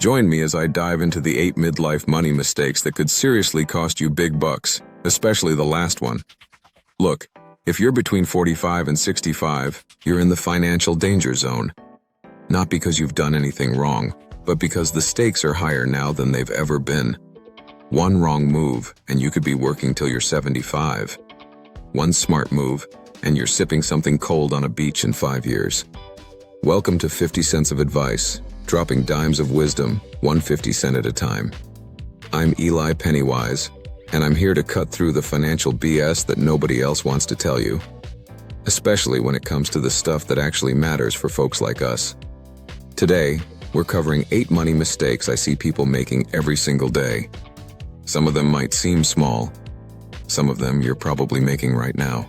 Join me as I dive into the 8 midlife money mistakes that could seriously cost you big bucks, especially the last one. Look, if you're between 45 and 65, you're in the financial danger zone. Not because you've done anything wrong, but because the stakes are higher now than they've ever been. One wrong move, and you could be working till you're 75. One smart move, and you're sipping something cold on a beach in 5 years. Welcome to 50 Cents of Advice, dropping dimes of wisdom, 150 cent at a time. I'm Eli Pennywise, and I'm here to cut through the financial BS that nobody else wants to tell you, especially when it comes to the stuff that actually matters for folks like us. Today, we're covering 8 money mistakes I see people making every single day. Some of them might seem small. Some of them you're probably making right now.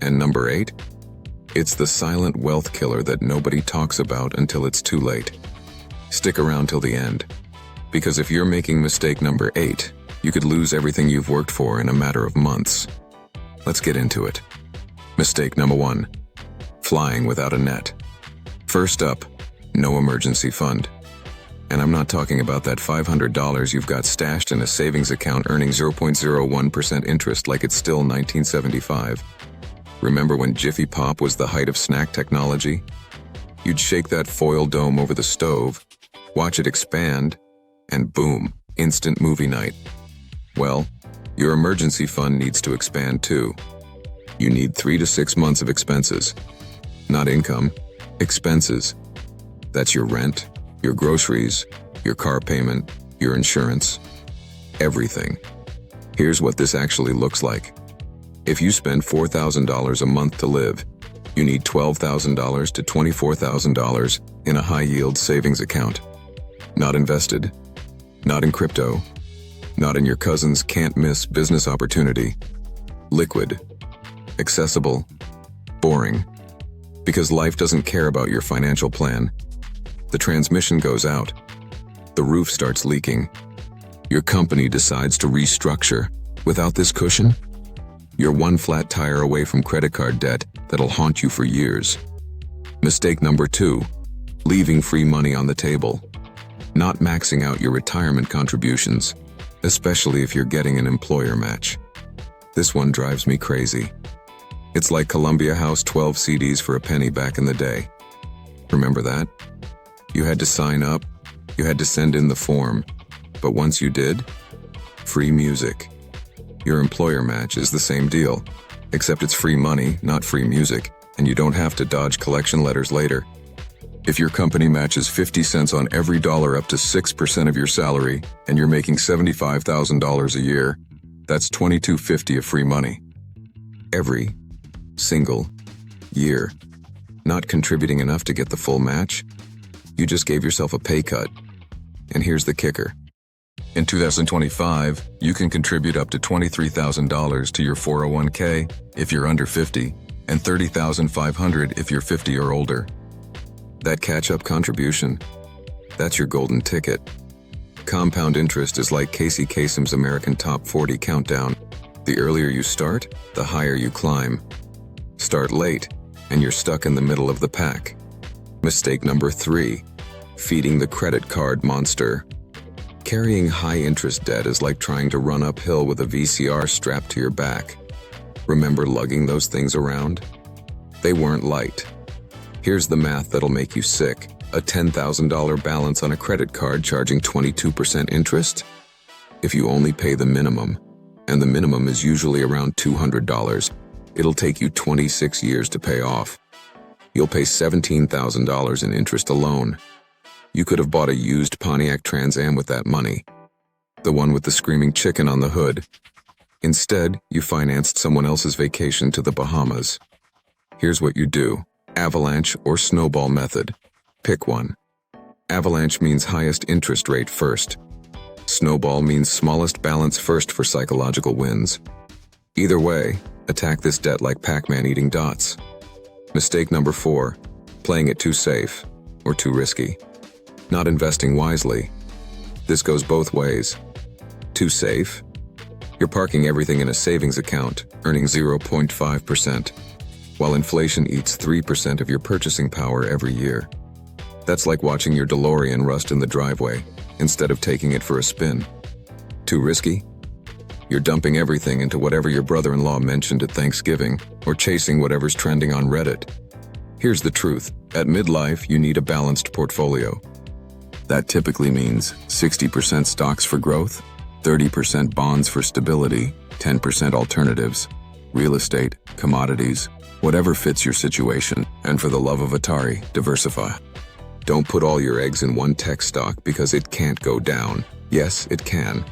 And number 8? It's the silent wealth killer that nobody talks about until it's too late. Stick around till the end, because if you're making mistake number 8, you could lose everything you've worked for in a matter of months. Let's get into it. Mistake number 1, flying without a net. First up, no emergency fund. And I'm not talking about that $500 you've got stashed in a savings account earning 0.01% interest like it's still 1975. Remember when Jiffy Pop was the height of snack technology? You'd shake that foil dome over the stove, watch it expand, and boom, instant movie night. Well, your emergency fund needs to expand too. You need 3 to 6 months of expenses. Not income, expenses. That's your rent, your groceries, your car payment, your insurance, everything. Here's what this actually looks like. If you spend $4,000 a month to live, you need $12,000 to $24,000 in a high-yield savings account. Not invested, not in crypto, not in your cousin's can't-miss business opportunity. Liquid, accessible, boring. Because life doesn't care about your financial plan. The transmission goes out. The roof starts leaking. Your company decides to restructure. Without this cushion, you're one flat tire away from credit card debt that'll haunt you for years. Mistake number 2, leaving free money on the table. Not maxing out your retirement contributions, especially if you're getting an employer match. This one drives me crazy. It's like Columbia House 12 CDs for a penny back in the day. Remember that? You had to sign up, you had to send in the form, but once you did, free music. Your employer match is the same deal, except it's free money, not free music, and you don't have to dodge collection letters later. If your company matches 50 cents on every dollar up to 6% of your salary, and you're making $75,000 a year, that's $22.50 of free money. Every single year. Not contributing enough to get the full match? You just gave yourself a pay cut. And here's the kicker. In 2025, you can contribute up to $23,000 to your 401k if you're under 50, and $30,500 if you're 50 or older. That catch-up contribution, that's your golden ticket. Compound interest is like Casey Kasem's American Top 40 countdown. The earlier you start, the higher you climb. Start late, and you're stuck in the middle of the pack. Mistake number 3, feeding the credit card monster. Carrying high-interest debt is like trying to run uphill with a VCR strapped to your back. Remember lugging those things around? They weren't light. Here's the math that'll make you sick. A $10,000 balance on a credit card charging 22% interest? If you only pay the minimum, and the minimum is usually around $200, it'll take you 26 years to pay off. You'll pay $17,000 in interest alone. You could have bought a used Pontiac Trans Am with that money, the one with the screaming chicken on the hood. Instead, you financed someone else's vacation to the Bahamas. Here's what you do. Avalanche or snowball method. Pick one. Avalanche means highest interest rate first. Snowball means smallest balance first for psychological wins. Either way, attack this debt like Pac-Man eating dots. Mistake number 4, playing it too safe or too risky. Not investing wisely. This goes both ways. Too safe? You're parking everything in a savings account, earning 0.5%, while inflation eats 3% of your purchasing power every year. That's like watching your DeLorean rust in the driveway instead of taking it for a spin. Too risky? You're dumping everything into whatever your brother-in-law mentioned at Thanksgiving or chasing whatever's trending on Reddit. Here's the truth. At midlife, you need a balanced portfolio. That typically means 60% stocks for growth, 30% bonds for stability, 10% alternatives, real estate, commodities, whatever fits your situation. And for the love of Atari, diversify. Don't put all your eggs in one tech stock because it can't go down. Yes, it can.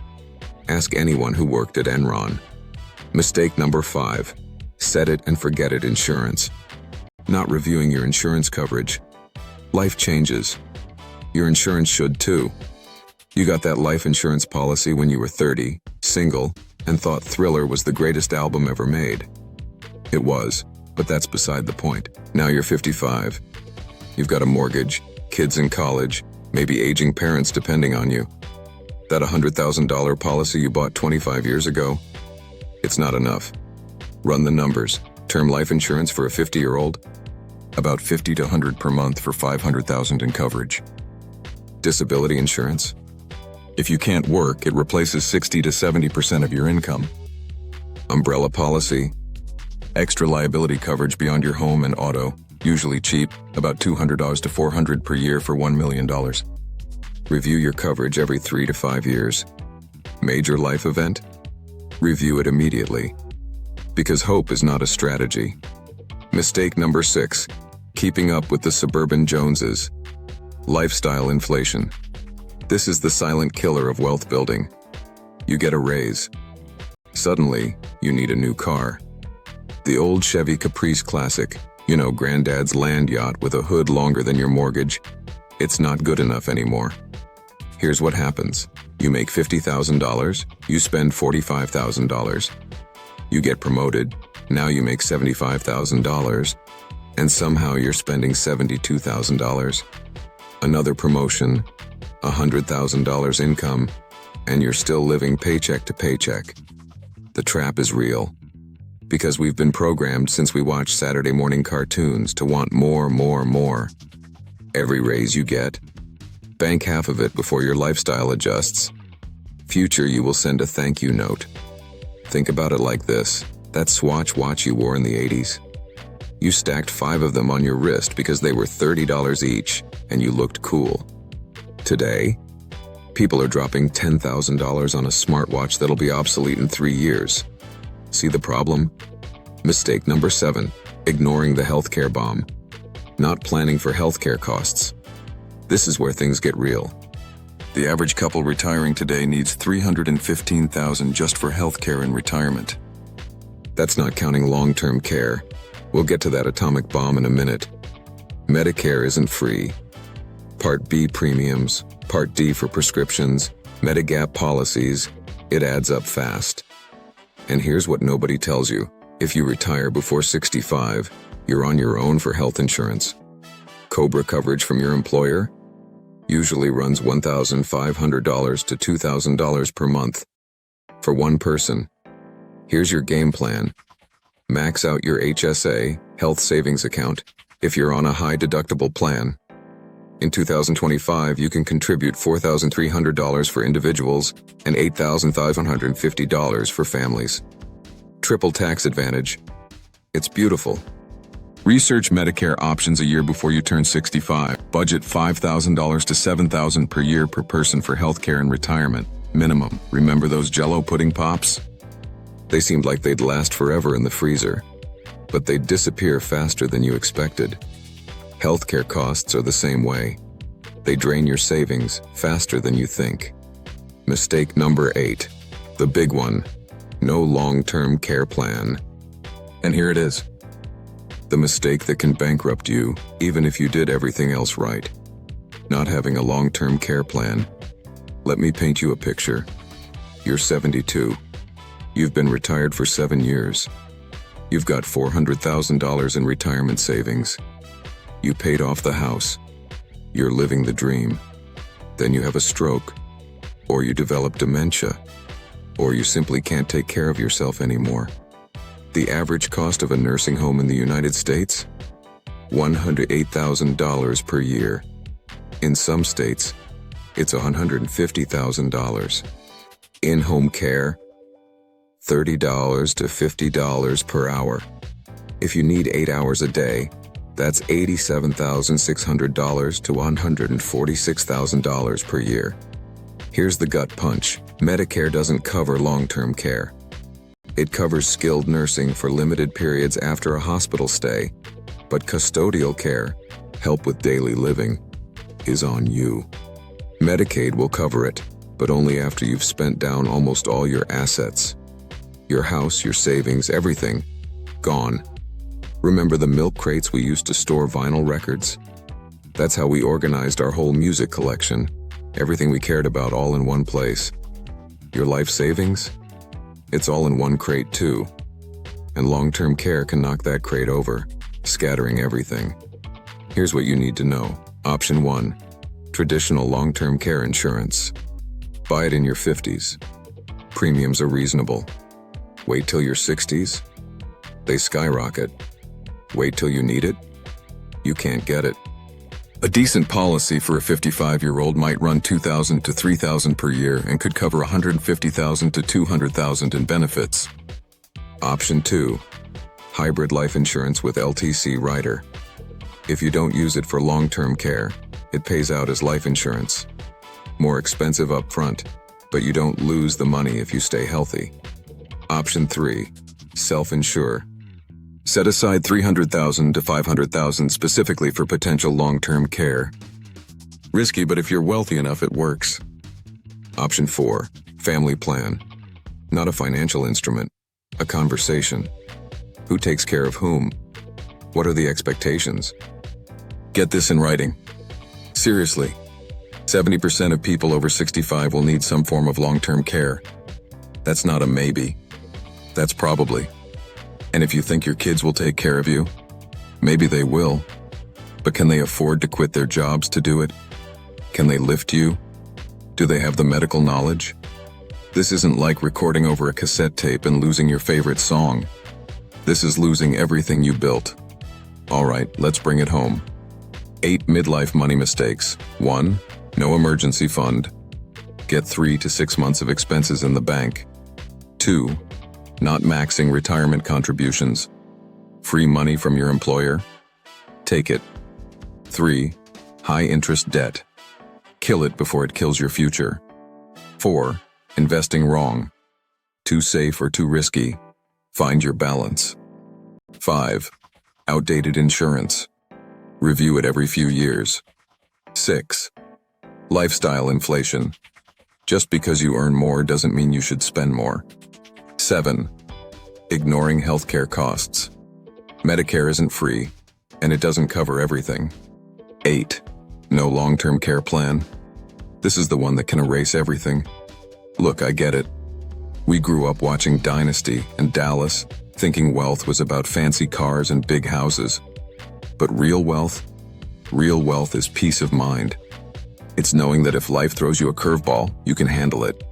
Ask anyone who worked at Enron. Mistake number 5. Set it and forget it insurance. Not reviewing your insurance coverage. Life changes. Your insurance should too. You got that life insurance policy when you were 30, single, and thought Thriller was the greatest album ever made. It was, but that's beside the point. Now you're 55. You've got a mortgage, kids in college, maybe aging parents depending on you. That $100,000 policy you bought 25 years ago, it's not enough. Run the numbers. Term life insurance for a 50-year-old? About $50 to $100 per month for $500,000 in coverage. Disability insurance? If you can't work, it replaces 60 to 70% of your income. Umbrella policy? Extra liability coverage beyond your home and auto, usually cheap, about $200 to $400 per year for $1 million. Review your coverage every 3 to 5 years. Major life event? Review it immediately. Because hope is not a strategy. Mistake number 6. Keeping up with the suburban Joneses. Lifestyle inflation. This is the silent killer of wealth building. You get a raise. Suddenly, you need a new car. The old Chevy Caprice Classic, granddad's land yacht with a hood longer than your mortgage, it's not good enough anymore. Here's what happens. You make $50,000, you spend $45,000. You get promoted, now you make $75,000, and somehow you're spending $72,000. Another promotion, $100,000 income, and you're still living paycheck to paycheck. The trap is real. Because we've been programmed since we watched Saturday morning cartoons to want more. Every raise you get, bank half of it before your lifestyle adjusts. Future, you will send a thank you note. Think about it like this. That Swatch watch you wore in the 80s. You stacked 5 of them on your wrist because they were $30 each, and you looked cool. Today, people are dropping $10,000 on a smartwatch that'll be obsolete in 3 years. See the problem? Mistake number 7. Ignoring the healthcare bomb. Not planning for healthcare costs. This is where things get real. The average couple retiring today needs $315,000 just for healthcare and retirement. That's not counting long-term care. We'll get to that atomic bomb in a minute. Medicare isn't free. Part B premiums, Part D for prescriptions, Medigap policies, it adds up fast. And here's what nobody tells you. If you retire before 65, you're on your own for health insurance. COBRA coverage from your employer usually runs $1,500 to $2,000 per month for one person. Here's your game plan. Max out your HSA, health savings account, if you're on a high deductible plan. In 2025, you can contribute $4,300 for individuals and $8,550 for families. Triple tax advantage. It's beautiful. Research Medicare options a year before you turn 65. Budget $5,000 to $7,000 per year per person for healthcare and retirement. Minimum. Remember those Jell-O pudding pops? They seemed like they'd last forever in the freezer, but they'd disappear faster than you expected. Healthcare costs are the same way. They drain your savings faster than you think. Mistake number 8. The big one. No long-term care plan. And here it is. The mistake that can bankrupt you, even if you did everything else right. Not having a long-term care plan. Let me paint you a picture. You're 72. You've been retired for 7 years. You've got $400,000 in retirement savings. You paid off the house. You're living the dream. Then you have a stroke, or you develop dementia, or you simply can't take care of yourself anymore. The average cost of a nursing home in the United States? $108,000 per year. In some states, it's $150,000. In-home care, $30 to $50 per hour. If you need 8 hours a day, that's $87,600 to $146,000 per year. Here's the gut punch. Medicare doesn't cover long-term care. It covers skilled nursing for limited periods after a hospital stay, but custodial care, help with daily living, is on you. Medicaid will cover it, but only after you've spent down almost all your assets. Your house, your savings, everything, gone. Remember the milk crates we used to store vinyl records? That's how we organized our whole music collection, everything we cared about all in one place. Your life savings? It's all in one crate too. And long-term care can knock that crate over, scattering everything. Here's what you need to know. Option 1. Traditional long-term care insurance. Buy it in your 50s. Premiums are reasonable. Wait till your 60s? They skyrocket. Wait till you need it? You can't get it. A decent policy for a 55-year-old might run $2,000 to $3,000 per year and could cover $150,000 to $200,000 in benefits. Option 2. Hybrid life insurance with LTC rider. If you don't use it for long-term care, it pays out as life insurance. More expensive up front, but you don't lose the money if you stay healthy. Option 3. Self-insure. Set aside $300,000 to $500,000 specifically for potential long-term care. Risky, but if you're wealthy enough, it works. Option 4. Family plan. Not a financial instrument, a conversation. Who takes care of whom? What are the expectations? Get this in writing. Seriously, 70% of people over 65 will need some form of long-term care. That's not a maybe. That's probably. And if you think your kids will take care of you, maybe they will. But can they afford to quit their jobs to do it? Can they lift you? Do they have the medical knowledge? This isn't like recording over a cassette tape and losing your favorite song. This is losing everything you built. All right, let's bring it home. 8 midlife money mistakes. 1. No emergency fund. Get 3 to 6 months of expenses in the bank. 2. Not maxing retirement contributions. Free money from your employer? Take it. 3. High interest debt. Kill it before it kills your future. 4. Investing wrong. Too safe or too risky. Find your balance. 5. Outdated insurance. Review it every few years. 6. Lifestyle inflation. Just because you earn more doesn't mean you should spend more. 7. Ignoring healthcare costs. Medicare isn't free, and it doesn't cover everything. 8. No long-term care plan. This is the one that can erase everything. Look, I get it. We grew up watching Dynasty and Dallas, thinking wealth was about fancy cars and big houses. But real wealth is peace of mind. It's knowing that if life throws you a curveball, you can handle it.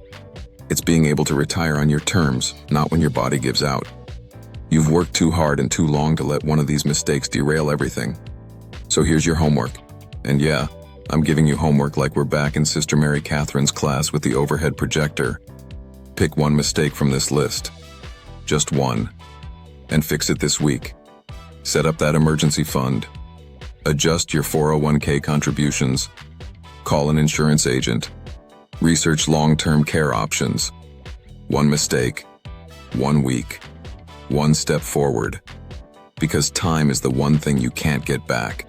It's being able to retire on your terms, not when your body gives out. You've worked too hard and too long to let one of these mistakes derail everything. So here's your homework. And yeah, I'm giving you homework like we're back in Sister Mary Catherine's class with the overhead projector. Pick one mistake from this list. Just one. And fix it this week. Set up that emergency fund. Adjust your 401k contributions. Call an insurance agent. Research long-term care options. One mistake, 1 week, one step forward. Because time is the one thing you can't get back.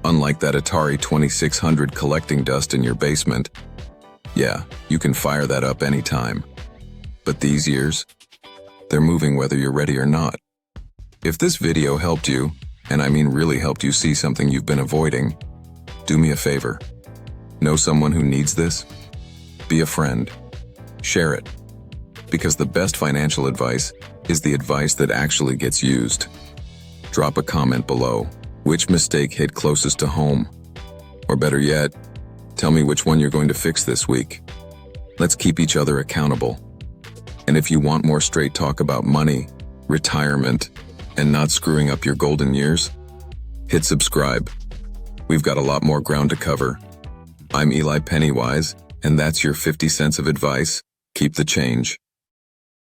Unlike that Atari 2600 collecting dust in your basement, yeah, you can fire that up anytime. But these years, they're moving whether you're ready or not. If this video helped you, and I mean really helped you see something you've been avoiding, do me a favor. Know someone who needs this? Be a friend. Share it. Because the best financial advice is the advice that actually gets used. Drop a comment below. Which mistake hit closest to home? Or better yet, tell me which one you're going to fix this week. Let's keep each other accountable. And if you want more straight talk about money, retirement, and not screwing up your golden years, hit subscribe. We've got a lot more ground to cover. I'm Eli Pennywise, and that's your 50 cents of advice. Keep the change.